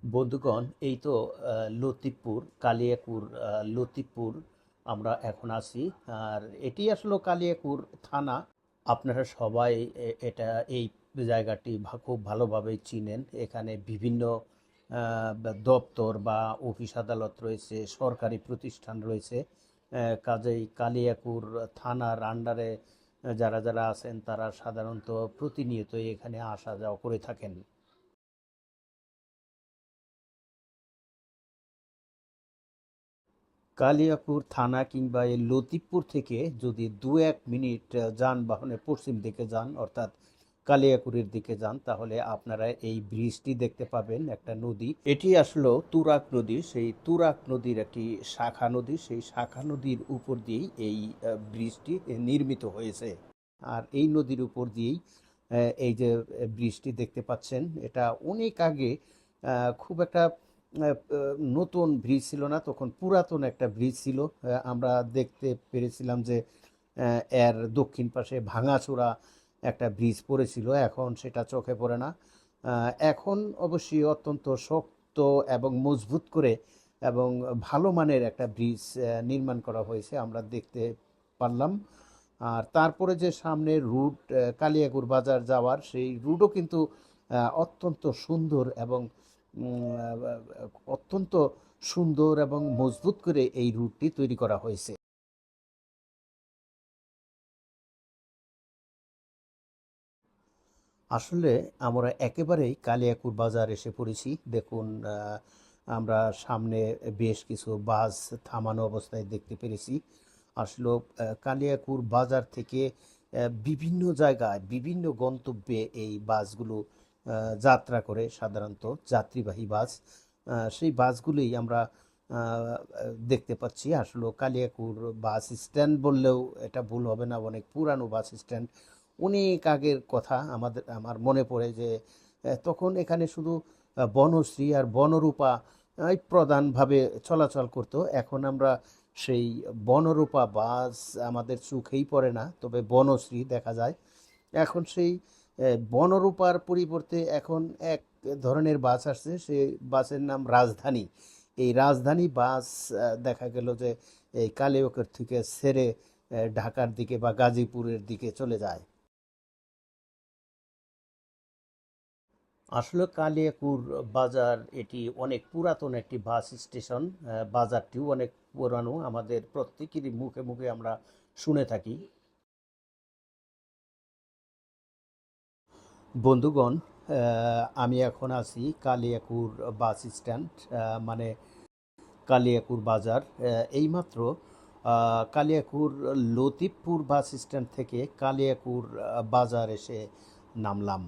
বন্ধুগণ, এই তো লতিফপুর, কালিয়াকুর লতিফপুর আমরা এখন আছি। আর এটি আসলে কালিয়াকুর থানা। আপনারা সবাই এটা এই জায়গাটি খুব ভালোভাবেই চিনেন। এখানে বিভিন্ন দপ্তর বা অফিস আদালত রয়েছে, সরকারি প্রতিষ্ঠান রয়েছে। কাজেই কালিয়াকুর থানার আন্ডারে যারা যারা আছেন তারা সাধারণত প্রতিনিয়তই এখানে আসা যাওয়া করে থাকেন। কালিয়াকুর থানা কিংবা এই লতিফপুর থেকে যদি ২-১ মিনিট যানবাহনে পশ্চিম দিকে যান, অর্থাৎ কালিয়াকুরের দিকে যান, তাহলে আপনারা এই ব্রিজটি দেখতে পাবেন, একটা নদী। এটি আসলে তুরাগ নদী। সেই তুরাগ নদীর একটি শাখা নদী। সেই শাখা নদীর উপর দিয়েই এই ব্রিজটি নির্মিত হয়েছে। আর এই নদীর উপর দিয়েই এই যে ব্রিজটি দেখতে পাচ্ছেন, এটা অনেক আগে খুব একটা নতুন ব্রিজ ছিল না, তখন পুরাতন একটা ব্রিজ ছিল। আমরা দেখতে পেরেছিলাম যে এর দক্ষিণ পাশে ভাঙাচোরা একটা ব্রিজ পড়েছিল, এখন সেটা চোখে পড়ে না। এখন অবশ্যই অত্যন্ত শক্ত এবং মজবুত করে এবং ভালো মানের একটা ব্রিজ নির্মাণ করা হয়েছে, আমরা দেখতে পারলাম। আর তারপরে যে সামনে রুট কালিয়াকুর বাজার যাওয়ার, সেই রুটও কিন্তু অত্যন্ত সুন্দর এবং অত্যন্ত সুন্দর এবং মজবুত করে এই রুটটি তৈরি করা হয়েছে। আসলে আমরা একেবারেই কালিয়াকুর বাজার এসে পড়েছি। দেখুন, আমরা সামনে বেশ কিছু বাস থামানো অবস্থায় দেখতে পেরেছি। আসলে কালিয়াকুর বাজার থেকে বিভিন্ন জায়গায় বিভিন্ন গন্তব্যে এই বাসগুলো যাত্রা করে, সাধারণত যাত্রীবাহী বাস। সেই বাসগুলোই আমরা দেখতে পাচ্ছি। আসলে কালিয়াকুর বাস স্ট্যান্ড বললেও এটা ভুল হবে না, অনেক পুরানো বাস স্ট্যান্ড। অনেক আগের কথা আমার মনে পড়ে যে তখন এখানে শুধু বনশ্রী আর বনরূপা প্রধানভাবে চলাচল করতো। এখন আমরা সেই বনরূপা বাস আমাদের চোখেই পড়ে না, তবে বনশ্রী দেখা যায়। এখন সেই বনরূপার পরিবর্তে এখন এক ধরনের বাস আসছে, সেই বাসের নাম রাজধানী। এই রাজধানী বাস দেখা গেল যে এই কালিয়াকৈর থেকে ছেড়ে ঢাকার দিকে বা গাজীপুরের দিকে চলে যায়। আসলে কালিয়াকুর বাজার এটি অনেক পুরাতন একটি বাস স্টেশন। বাজারটিও অনেক পুরানো, আমাদের প্রত্যেকেরই মুখে মুখে আমরা শুনে থাকি। বন্ধুগণ, আমি এখন আছি কালিয়াকুর বাস স্ট্যান্ড, মানে কালিয়াকুর বাজার। এইমাত্র কালিয়াকুর লতিফপুর বাস স্ট্যান্ড থেকে কালিয়াকুর বাজার এসে নামলাম।